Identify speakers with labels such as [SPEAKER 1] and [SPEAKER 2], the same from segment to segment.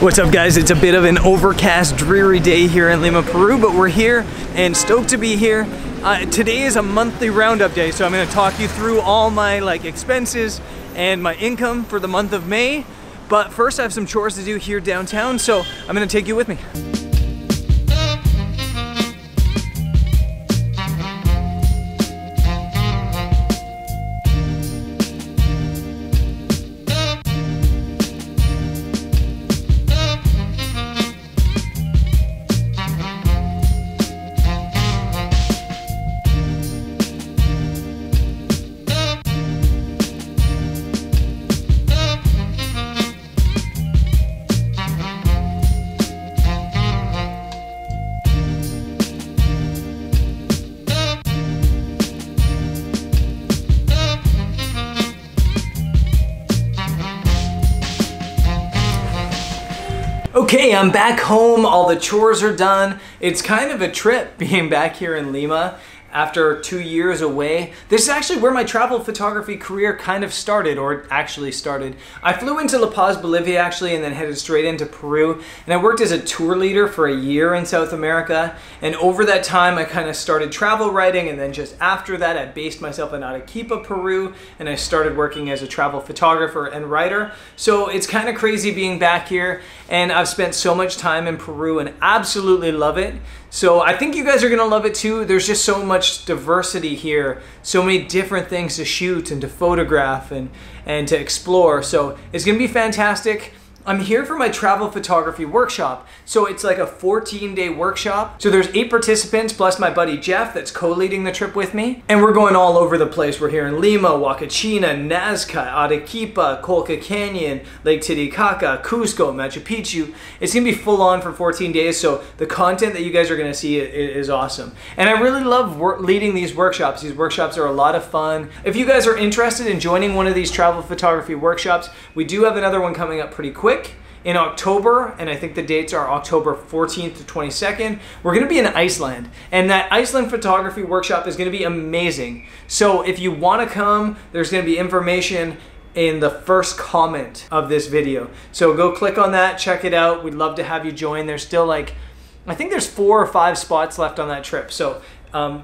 [SPEAKER 1] What's up, guys? It's a bit of an overcast, dreary day here in Lima, Peru, but we're here and stoked to be here. Today is a monthly roundup day, so I'm going to talk you through all my expenses and my income for the month of May. But first, I have some chores to do here downtown, so I'm going to take you with me. Okay, I'm back home, all the chores are done. It's kind of a trip being back here in Lima after 2 years away. This is actually where my travel photography career kind of started, or actually started. I flew into La Paz, Bolivia actually, and then headed straight into Peru. And I worked as a tour leader for a year in South America. And over that time, I kind of started travel writing. And then just after that, I based myself in Arequipa, Peru. And I started working as a travel photographer and writer. So it's kind of crazy being back here. And I've spent so much time in Peru and absolutely love it. So I think you guys are gonna love it too. There's just so much diversity here, so many different things to shoot and to photograph and to explore. So it's gonna be fantastic. I'm here for my travel photography workshop. So it's like a 14-day workshop. So there's 8 participants plus my buddy Jeff that's co-leading the trip with me. And we're going all over the place. We're here in Lima, Huacachina, Nazca, Arequipa, Colca Canyon, Lake Titicaca, Cusco, Machu Picchu. It's gonna be full on for 14 days. So the content that you guys are gonna see is awesome. And I really love leading these workshops. These workshops are a lot of fun. If you guys are interested in joining one of these travel photography workshops, we do have another one coming up pretty quick in October, and I think the dates are October 14th to 22nd. We're gonna be in Iceland, and that Iceland photography workshop is gonna be amazing. So if you wanna come, there's gonna be information in the first comment of this video. So go click on that, check it out. We'd love to have you join. There's still I think there's 4 or 5 spots left on that trip. So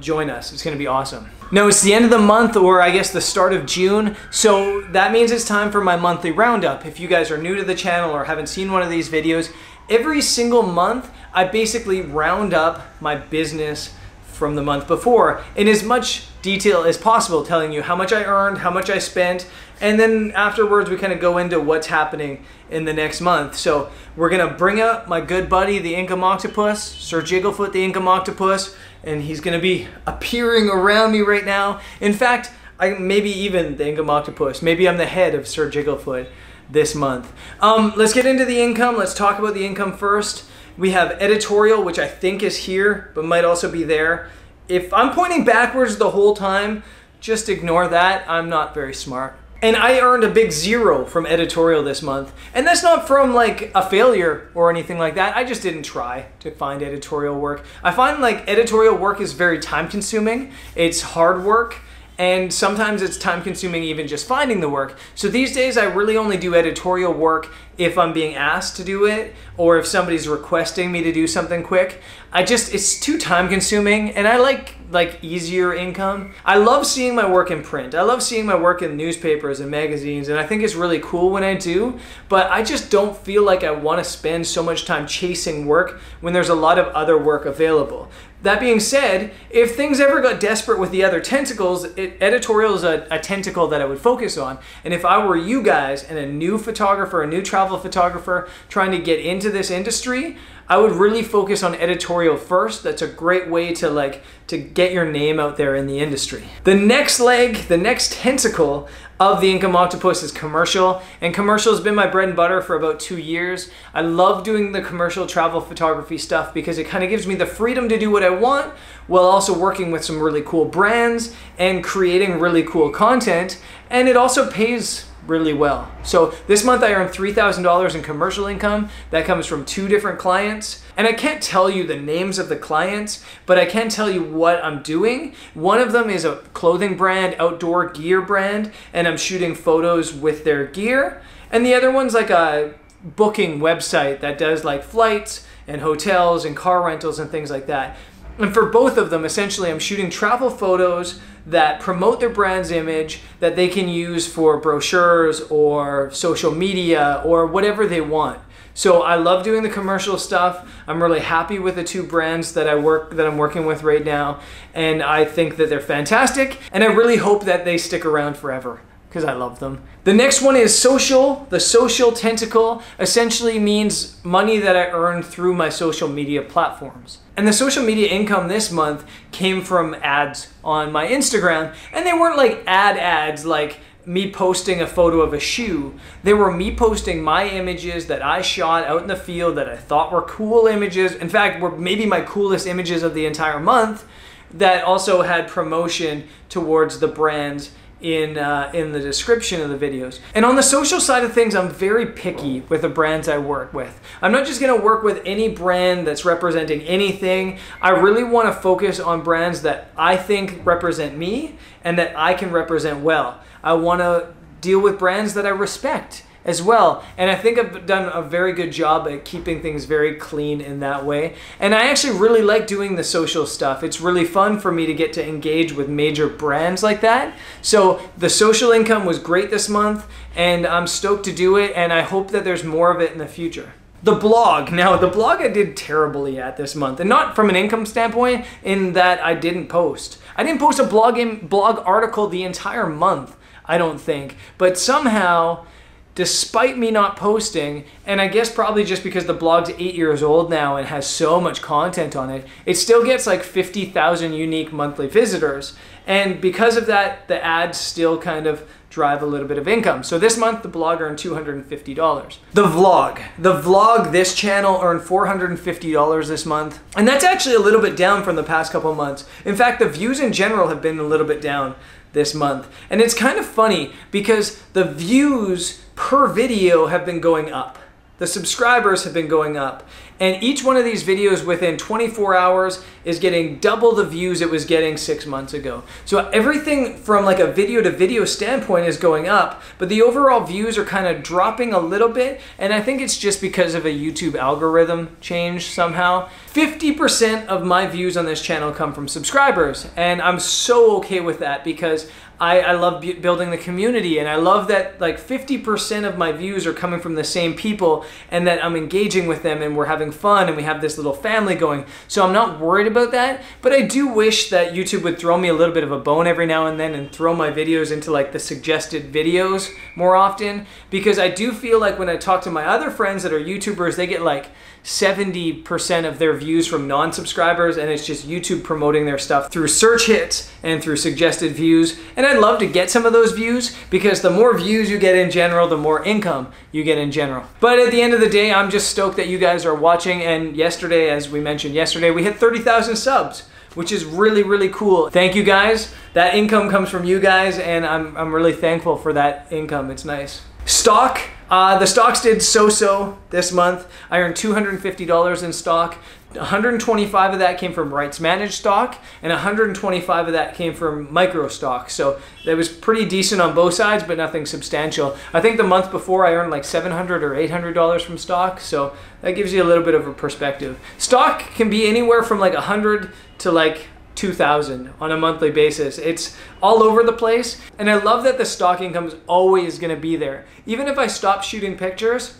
[SPEAKER 1] join us, it's gonna be awesome. Now it's the end of the month, or I guess the start of June, so that means it's time for my monthly roundup. If you guys are new to the channel or haven't seen one of these videos, every single month I basically round up my business from the month before in as much detail as possible, telling you how much I earned, how much I spent, and then afterwards we kind of go into what's happening in the next month. So we're gonna bring up my good buddy, the Inca Octopus, Sir Jigglefoot the Inca Octopus, and he's gonna be appearing around me right now. In fact, maybe even the Inca Octopus, maybe I'm the head of Sir Jigglefoot this month. Let's get into the income. Let's talk about the income first. We have editorial, which I think is here, but might also be there. If I'm pointing backwards the whole time, just ignore that. I'm not very smart. And I earned a big 0 from editorial this month. And that's not from a failure or anything like that. I just didn't try to find editorial work. I find editorial work is very time consuming. It's hard work. And sometimes it's time consuming even just finding the work. So these days I really only do editorial work if I'm being asked to do it, or if somebody's requesting me to do something quick. It's too time consuming, and I like easier income. I love seeing my work in print. I love seeing my work in newspapers and magazines, and I think it's really cool when I do, but I just don't feel like I want to spend so much time chasing work when there's a lot of other work available. That being said, if things ever got desperate with the other tentacles, editorial is a tentacle that I would focus on. And if I were you guys and a new photographer, a new travel photographer trying to get into this industry, I would really focus on editorial first. That's a great way to get your name out there in the industry. The next leg, the next tentacle of the Inca Octopus is commercial, and commercial has been my bread and butter for about 2 years. I love doing the commercial travel photography stuff because it kind of gives me the freedom to do what I want while also working with some really cool brands and creating really cool content, and it also pays really well. So this month I earned $3,000 in commercial income. That comes from 2 different clients. And I can't tell you the names of the clients, but I can tell you what I'm doing. One of them is a clothing brand, outdoor gear brand, and I'm shooting photos with their gear. And the other one's like a booking website that does like flights and hotels and car rentals and things like that. And for both of them, essentially, I'm shooting travel photos that promote their brand's image that they can use for brochures or social media or whatever they want. So I love doing the commercial stuff. I'm really happy with the two brands that I'm working with right now, and I think that they're fantastic, and I really hope that they stick around forever because I love them. The next one is social. The social tentacle essentially means money that I earn through my social media platforms. And the social media income this month came from ads on my Instagram, and they weren't like ads like me posting a photo of a shoe. They were me posting my images that I shot out in the field that I thought were cool images. In fact, were maybe my coolest images of the entire month that also had promotion towards the brands in the description of the videos. And on the social side of things, I'm very picky with the brands I work with. I'm not just gonna work with any brand that's representing anything. I really wanna focus on brands that I think represent me and that I can represent well. I wanna deal with brands that I respect as well. And I think I've done a very good job at keeping things very clean in that way. And I actually really like doing the social stuff. It's really fun for me to get to engage with major brands like that. So the social income was great this month, and I'm stoked to do it, and I hope that there's more of it in the future. The blog. Now, the blog I did terribly at this month, and not from an income standpoint in that I didn't post. I didn't post a blog article the entire month, I don't think. But somehow, despite me not posting, and I guess probably just because the blog's 8 years old now and has so much content on it, it still gets like 50,000 unique monthly visitors. And because of that, the ads still kind of drive a little bit of income. So this month, the blog earned $250. The vlog, this channel earned $450 this month. And that's actually a little bit down from the past couple months. In fact, the views in general have been a little bit down this month. And it's kind of funny because the views per video have been going up. The subscribers have been going up. And each one of these videos within 24 hours is getting double the views it was getting 6 months ago. So everything from like a video to video standpoint is going up, but the overall views are kind of dropping a little bit. And I think it's just because of a YouTube algorithm change somehow. 50% of my views on this channel come from subscribers. And I'm so okay with that because I love building the community, and I love that like 50% of my views are coming from the same people and that I'm engaging with them and we're having fun and we have this little family going. So I'm not worried about that, but I do wish that YouTube would throw me a little bit of a bone every now and then and throw my videos into like the suggested videos more often, because I do feel like when I talk to my other friends that are YouTubers, they get like 70% of their views from non-subscribers, and it's just YouTube promoting their stuff through search hits and through suggested views. And I'd love to get some of those views because the more views you get in general, the more income you get in general. But at the end of the day, I'm just stoked that you guys are watching. And yesterday, as we mentioned yesterday, we hit 30,000 subs, which is really, really cool. Thank you guys. That income comes from you guys, and I'm really thankful for that income. It's nice. Stock. The stocks did so-so this month. I earned $250 in stock. 125 of that came from rights managed stock, and 125 of that came from micro stock. So that was pretty decent on both sides, but nothing substantial. I think the month before I earned like $700 or $800 from stock, so that gives you a little bit of a perspective. Stock can be anywhere from like 100 to like 2,000 on a monthly basis. It's all over the place, and I love that the stock income is always going to be there. Even if I stop shooting pictures,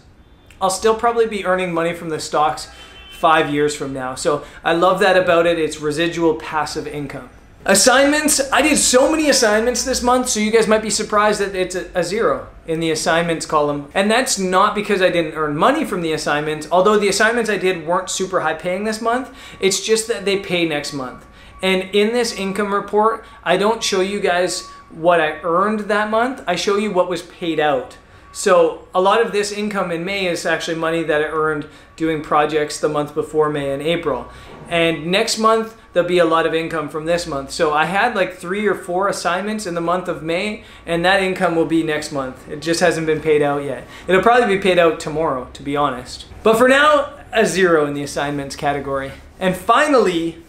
[SPEAKER 1] I'll still probably be earning money from the stocks 5 years from now. So I love that about it. It's residual passive income. Assignments. I did so many assignments this month, so you guys might be surprised that it's a 0 in the assignments column. And that's not because I didn't earn money from the assignments, although the assignments I did weren't super high paying this month. It's just that they pay next month. And in this income report, I don't show you guys what I earned that month. I show you what was paid out. So a lot of this income in May is actually money that I earned doing projects the month before May and April. And next month, there'll be a lot of income from this month. So I had like 3 or 4 assignments in the month of May, and that income will be next month. It just hasn't been paid out yet. It'll probably be paid out tomorrow, to be honest. But for now, a 0 in the assignments category. And finally,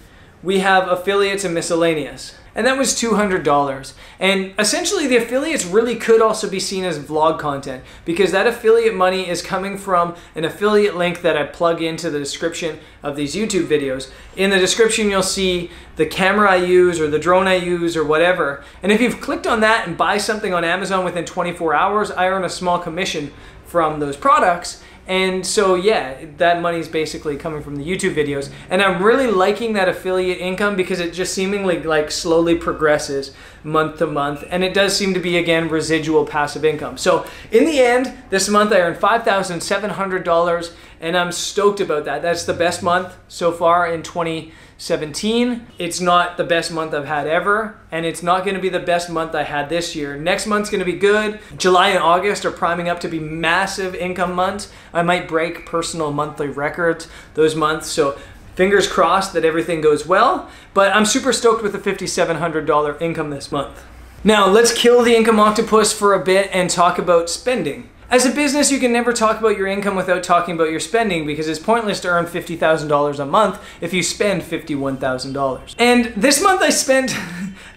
[SPEAKER 1] we have affiliates and miscellaneous. and that was $200. And essentially the affiliates really could also be seen as vlog content, because that affiliate money is coming from an affiliate link that I plug into the description of these YouTube videos. In the description you'll see the camera I use or the drone I use or whatever. And if you've clicked on that and buy something on Amazon within 24 hours, I earn a small commission from those products. And so yeah, that money is basically coming from the YouTube videos. And I'm really liking that affiliate income because it just seemingly like slowly progresses month to month. And it does seem to be, again, residual passive income. So in the end, this month I earned $5,700 and I'm stoked about that. That's the best month so far in 2017. It's not the best month I've had ever, and it's not gonna be the best month I had this year. Next month's gonna be good. July and August are priming up to be massive income months. I might break personal monthly records those months, so fingers crossed that everything goes well, but I'm super stoked with the $5,700 income this month. Now let's kill the income octopus for a bit and talk about spending. As a business, you can never talk about your income without talking about your spending, because it's pointless to earn $50,000 a month if you spend $51,000. And this month I spent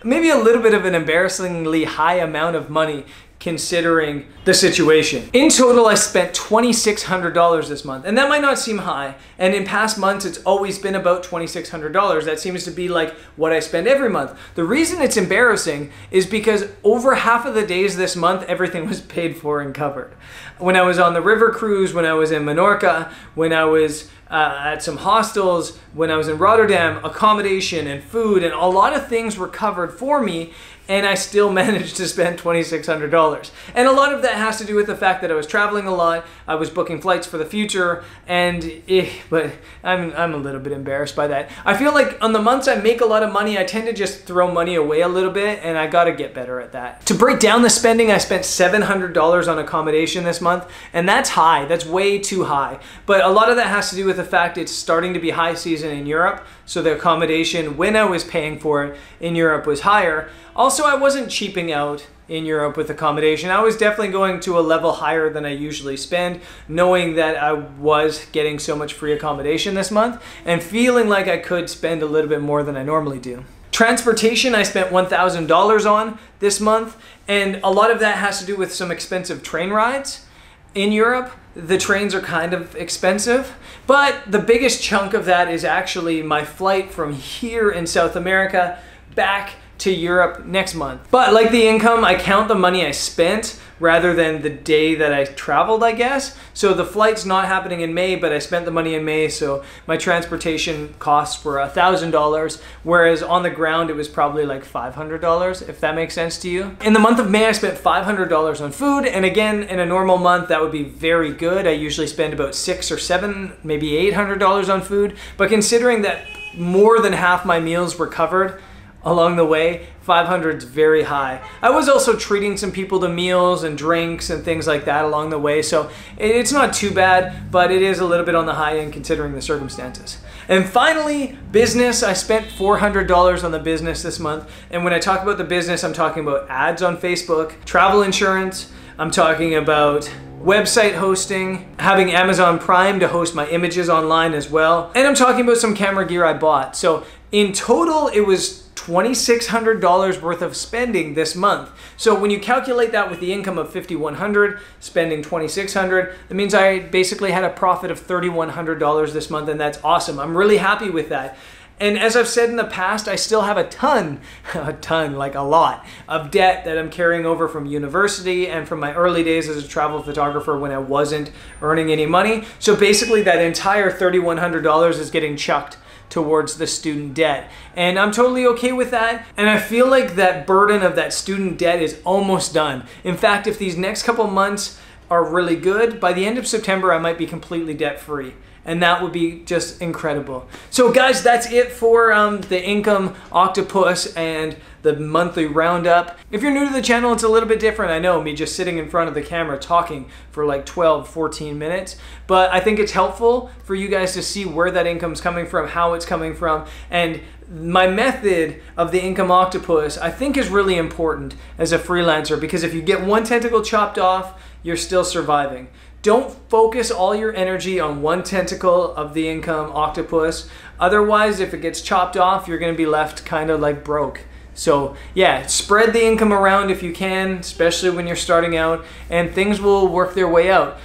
[SPEAKER 1] maybe a little bit of an embarrassingly high amount of money considering the situation. In total, I spent $2,600 this month, and that might not seem high, and in past months it's always been about $2,600. That seems to be like what I spend every month. The reason it's embarrassing is because over half of the days this month, everything was paid for and covered. When I was on the river cruise, when I was in Menorca, when I was at some hostels, when I was in Rotterdam, accommodation and food and a lot of things were covered for me, and I still managed to spend $2,600. And a lot of that has to do with the fact that I was traveling a lot, I was booking flights for the future, but I'm a little bit embarrassed by that. I feel like on the months I make a lot of money, I tend to just throw money away a little bit, and I gotta get better at that. To break down the spending, I spent $700 on accommodation this month, and that's high, that's way too high. But a lot of that has to do with the fact it's starting to be high season in Europe, so the accommodation when I was paying for it in Europe was higher. Also, I wasn't cheaping out in Europe with accommodation. I was definitely going to a level higher than I usually spend, knowing that I was getting so much free accommodation this month and feeling like I could spend a little bit more than I normally do. Transportation, I spent $1,000 on this month, and a lot of that has to do with some expensive train rides. In Europe, the trains are kind of expensive, but the biggest chunk of that is actually my flight from here in South America back to Europe next month. But like the income, I count the money I spent rather than the day that I traveled, I guess. So the flight's not happening in May, but I spent the money in May, so my transportation costs were $1,000, whereas on the ground it was probably like $500, if that makes sense to you. In the month of May, I spent $500 on food, and again, in a normal month, that would be very good. I usually spend about $600 or $700, maybe $800 on food, but considering that more than half my meals were covered along the way, 500 is very high. I was also treating some people to meals and drinks and things like that along the way, so it's not too bad, but it is a little bit on the high end considering the circumstances. And finally, business. I spent $400 on the business this month, and when I talk about the business, I'm talking about ads on Facebook, travel insurance, I'm talking about website hosting, having Amazon Prime to host my images online as well, and I'm talking about some camera gear I bought. So in total, it was $2,600 worth of spending this month. So when you calculate that with the income of $5,100, spending $2,600, that means I basically had a profit of $3,100 this month, and that's awesome. I'm really happy with that. And as I've said in the past, I still have like a lot of debt that I'm carrying over from university and from my early days as a travel photographer when I wasn't earning any money. So basically that entire $3,100 is getting chucked towards the student debt. And I'm totally okay with that. And I feel like that burden of that student debt is almost done. In fact, if these next couple months are really good, by the end of September, I might be completely debt free. And that would be just incredible. So guys, that's it for the income octopus and the monthly roundup. If you're new to the channel, it's a little bit different. I know, me just sitting in front of the camera talking for like 12, 14 minutes. But I think it's helpful for you guys to see where that income's coming from, how it's coming from. And my method of the income octopus, I think, is really important as a freelancer, because if you get one tentacle chopped off, you're still surviving. Don't focus all your energy on one tentacle of the income octopus. Otherwise, if it gets chopped off, you're gonna be left kind of like broke. So yeah, spread the income around if you can, especially when you're starting out, and things will work their way out.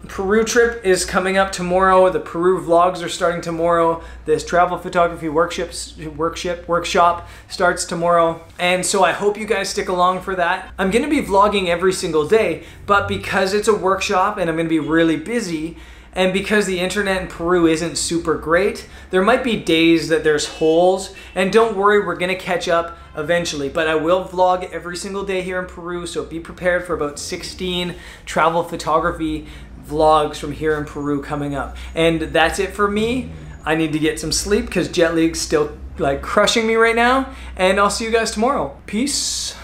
[SPEAKER 1] Peru trip is coming up tomorrow. The Peru vlogs are starting tomorrow. This travel photography workshop starts tomorrow. And so I hope you guys stick along for that. I'm gonna be vlogging every single day, but because it's a workshop and I'm gonna be really busy, and because the internet in Peru isn't super great, there might be days that there's holes, and don't worry, we're gonna catch up eventually. But I will vlog every single day here in Peru, so be prepared for about 16 travel photography vlogs from here in Peru coming up. And that's it for me. I need to get some sleep because jet lag's still like crushing me right now, and I'll see you guys tomorrow. Peace.